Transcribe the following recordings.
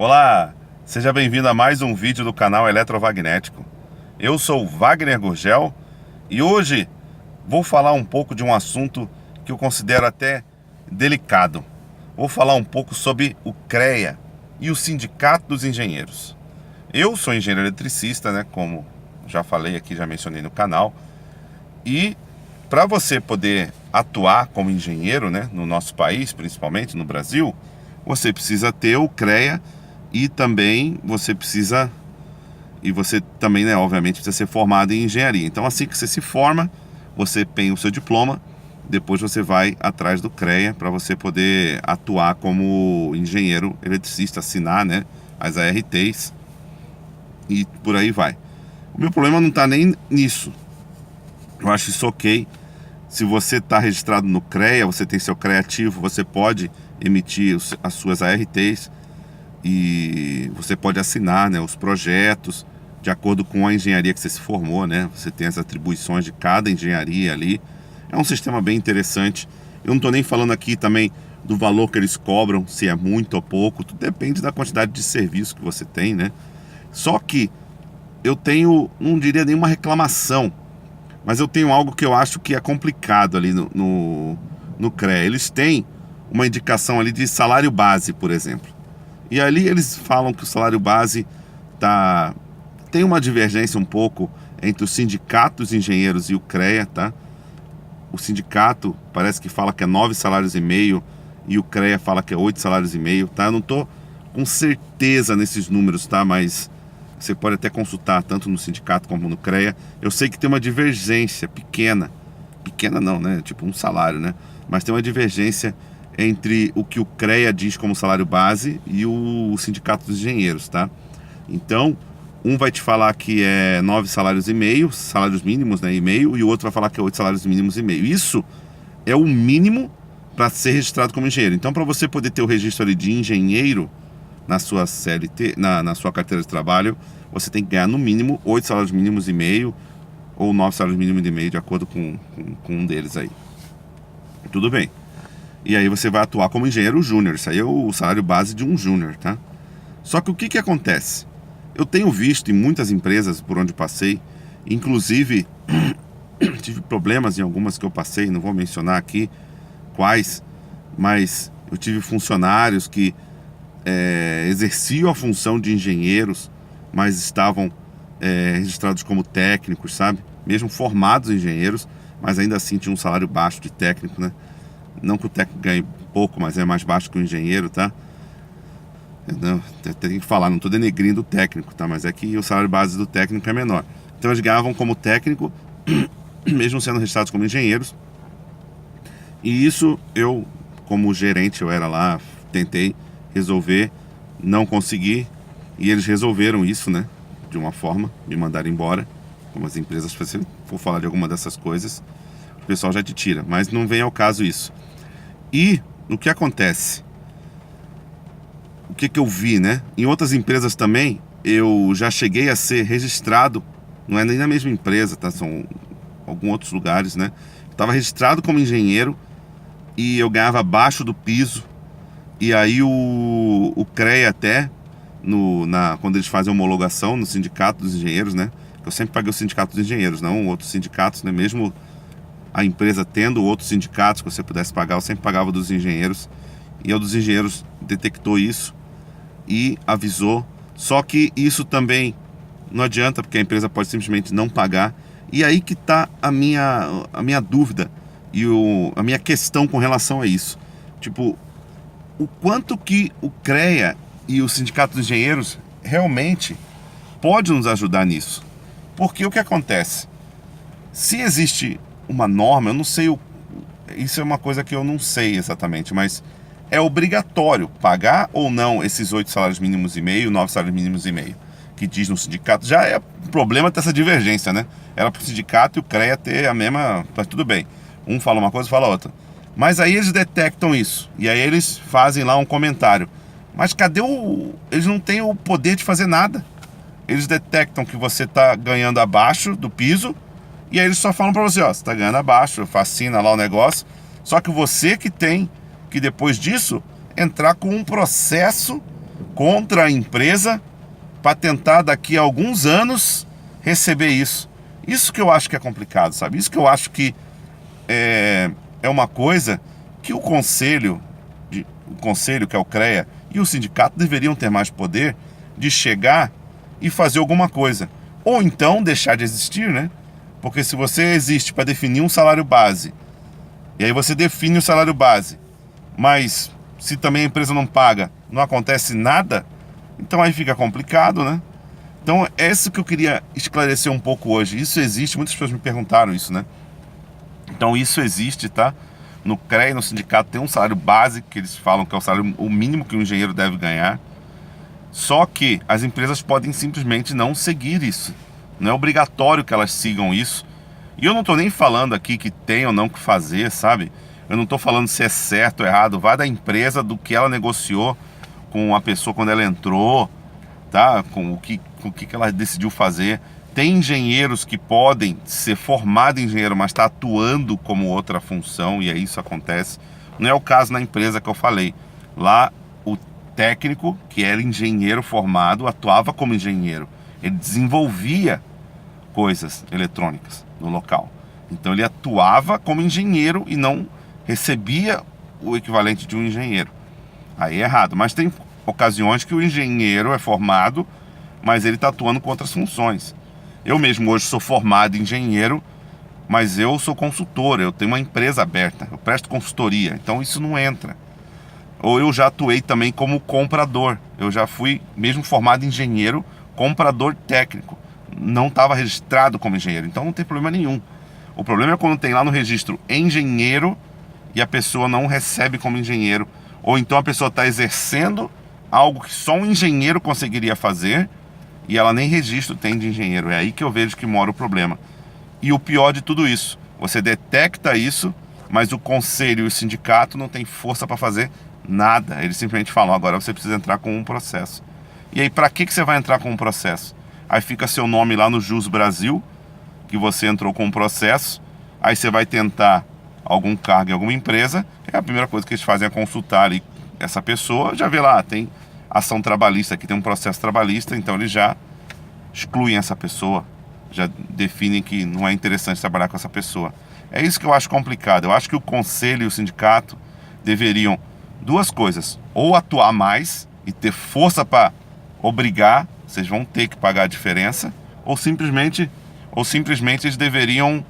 Olá, seja bem-vindo a mais um vídeo do canal Eletromagnético. Eu sou Wagner Gurgel e hoje vou falar um pouco de um assunto que eu considero até delicado. Vou falar um pouco sobre o CREA e o Sindicato dos Engenheiros. Eu sou engenheiro eletricista, né, como já falei aqui, já mencionei no canal, e para você poder atuar como engenheiro, né, no nosso país, principalmente no Brasil, você precisa ter o CREA e também você também, né, obviamente, precisa ser formado em engenharia. Então, assim que você se forma, você tem o seu diploma, depois você vai atrás do CREA para você poder atuar como engenheiro eletricista, assinar, né, as ARTs e por aí vai. O meu problema não está nem nisso. Eu acho isso ok. Se você está registrado no CREA, você tem seu CREA ativo, você pode emitir as suas ARTs e você pode assinar, né, os projetos de acordo com a engenharia que você se formou, né? Você tem as atribuições de cada engenharia ali. É um sistema bem interessante. Eu não estou nem falando aqui também do valor que eles cobram, se é muito ou pouco. Tudo depende da quantidade de serviço que você tem, né? Só que eu tenho, não diria nenhuma reclamação, mas eu tenho algo que eu acho que é complicado ali no CREA. Eles têm uma indicação ali de salário base, por exemplo. E ali eles falam que o salário base tem uma divergência um pouco entre o Sindicato dos Engenheiros e o CREA, tá? O sindicato parece que fala que é 9,5 salários e o CREA fala que é 8,5 salários, tá? Eu não estou com certeza nesses números, tá? Mas você pode até consultar tanto no sindicato como no CREA. Eu sei que tem uma divergência pequena não, né? Tipo um salário, né? Mas tem uma divergência entre o que o CREA diz como salário base e o Sindicato dos Engenheiros, tá? Então, um vai te falar que é 9,5 salários mínimos, né, e meio, e o outro vai falar que é 8 salários mínimos e meio. Isso é o mínimo para ser registrado como engenheiro. Então, para você poder ter o registro ali de engenheiro na sua CLT, na sua carteira de trabalho, você tem que ganhar no mínimo 8 salários mínimos e meio ou 9 salários mínimos e meio, de acordo com um deles aí. Tudo bem. E aí você vai atuar como engenheiro júnior. Isso aí é o salário base de um júnior, tá? Só que o que acontece? Eu tenho visto em muitas empresas por onde passei, inclusive tive problemas em algumas que eu passei, não vou mencionar aqui quais, mas eu tive funcionários que exerciam a função de engenheiros, mas estavam registrados como técnicos, sabe? Mesmo formados engenheiros, mas ainda assim tinham um salário baixo de técnico, né? Não que o técnico ganhe pouco, mas é mais baixo que o engenheiro, tá? Não, tem que falar, não estou denegrindo o técnico, tá? Mas é que o salário base do técnico é menor. Então eles ganhavam como técnico, mesmo sendo registrados como engenheiros. E isso eu, como gerente, eu era lá, tentei resolver, não consegui. E eles resolveram isso, né? De uma forma, me mandaram embora. Como as empresas, se você for falar de alguma dessas coisas, o pessoal já te tira. Mas não vem ao caso isso. E o que acontece? O que eu vi, né? Em outras empresas também, eu já cheguei a ser registrado, não é nem na mesma empresa, tá? São alguns outros lugares, né? Eu estava registrado como engenheiro e eu ganhava abaixo do piso. E aí o CREA até, quando eles fazem a homologação no Sindicato dos Engenheiros, né? Eu sempre paguei o Sindicato dos Engenheiros, não outros sindicatos, né? Mesmo a empresa tendo outros sindicatos que você pudesse pagar, eu sempre pagava dos engenheiros. E o dos engenheiros detectou isso e avisou. Só que isso também não adianta, porque a empresa pode simplesmente não pagar. E aí que está a minha dúvida e a minha questão com relação a isso. Tipo, o quanto que o CREA e o Sindicato dos Engenheiros realmente pode nos ajudar nisso. Porque o que acontece? Se existe uma norma, eu não sei, isso é uma coisa que eu não sei exatamente, mas é obrigatório pagar ou não esses 8 salários mínimos e meio, 9 salários mínimos e meio, que diz no sindicato. Já é problema ter essa divergência, né? Era para o sindicato e o CREA ter a mesma, mas tudo bem. Um fala uma coisa, fala outra. Mas aí eles detectam isso, e aí eles fazem lá um comentário. Mas cadê eles não têm o poder de fazer nada. Eles detectam que você está ganhando abaixo do piso, e aí eles só falam para você, ó, você está ganhando abaixo, fascina lá o negócio. Só que você que tem que depois disso entrar com um processo contra a empresa para tentar daqui a alguns anos receber isso. Isso que eu acho que é complicado, sabe? Isso que eu acho que é uma coisa que o conselho, que é o CREA, e o sindicato deveriam ter mais poder de chegar e fazer alguma coisa. Ou então deixar de existir, né? Porque se você existe para definir um salário base, e aí você define o salário base, mas se também a empresa não paga, não acontece nada, então aí fica complicado, né? Então é isso que eu queria esclarecer um pouco hoje. Isso existe, muitas pessoas me perguntaram isso, né? Então isso existe, tá? No CREA e no sindicato tem um salário base, que eles falam que é o mínimo que um engenheiro deve ganhar. Só que as empresas podem simplesmente não seguir isso. Não é obrigatório que elas sigam isso. E eu não estou nem falando aqui que tem ou não que fazer, sabe? Eu não estou falando se é certo ou errado. Vai da empresa, do que ela negociou com a pessoa quando ela entrou, tá? Com o que ela decidiu fazer. Tem engenheiros que podem ser formados em engenheiro, mas está atuando como outra função, e aí isso acontece. Não é o caso na empresa que eu falei. Lá, o técnico, que era engenheiro formado, atuava como engenheiro. Ele desenvolvia coisas eletrônicas no local. Então ele atuava como engenheiro e não recebia o equivalente de um engenheiro. Aí é errado. Mas tem ocasiões que o engenheiro é formado, mas ele está atuando com outras funções. Eu mesmo hoje sou formado em engenheiro, mas eu sou consultor, eu tenho uma empresa aberta, eu presto consultoria, então isso não entra. Ou eu já atuei também como comprador, eu já fui, mesmo formado em engenheiro, comprador técnico. Não estava registrado como engenheiro, então não tem problema nenhum. O problema é quando tem lá no registro engenheiro e a pessoa não recebe como engenheiro, ou então a pessoa está exercendo algo que só um engenheiro conseguiria fazer, e ela nem registro tem de engenheiro. É aí que eu vejo que mora o problema. E o pior de tudo isso, você detecta isso, mas o conselho e o sindicato não tem força para fazer nada. Eles simplesmente falam, agora você precisa entrar com um processo. E aí, para que você vai entrar com um processo? Aí fica seu nome lá no Jus Brasil, que você entrou com um processo, aí você vai tentar algum cargo em alguma empresa, a primeira coisa que eles fazem é consultar ali essa pessoa, já vê lá, tem ação trabalhista, aqui tem um processo trabalhista, então eles já excluem essa pessoa, já definem que não é interessante trabalhar com essa pessoa. É isso que eu acho complicado. Eu acho que o conselho e o sindicato deveriam duas coisas: ou atuar mais e ter força para obrigar, vocês vão ter que pagar a diferença, ou simplesmente eles deveriam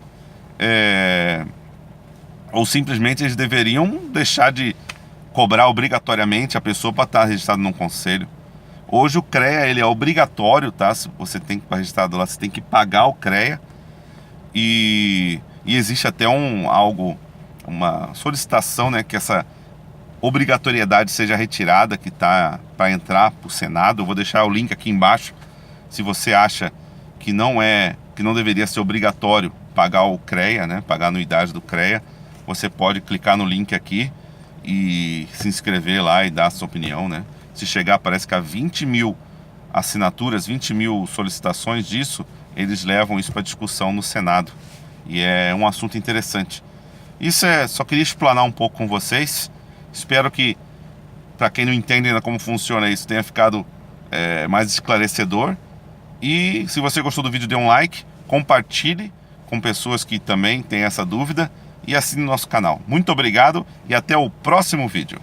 deixar de cobrar obrigatoriamente a pessoa para estar registrado num conselho. Hoje o CREA ele é obrigatório, tá? Se você tem que estar registrado lá, você tem que pagar o CREA. E existe até uma solicitação, né, que essa obrigatoriedade seja retirada, que está para entrar para o Senado. Eu vou deixar o link aqui embaixo. Se você acha que não deveria ser obrigatório pagar o CREA, né, pagar a anuidade do CREA, você pode clicar no link aqui e se inscrever lá e dar a sua opinião, né? Se chegar, parece que a 20 mil assinaturas, 20 mil solicitações disso, eles levam isso para discussão no Senado. E é um assunto interessante. Só queria explanar um pouco com vocês. Espero que, para quem não entende ainda como funciona isso, tenha ficado mais esclarecedor. E se você gostou do vídeo, dê um like, compartilhe com pessoas que também têm essa dúvida e assine o nosso canal. Muito obrigado e até o próximo vídeo.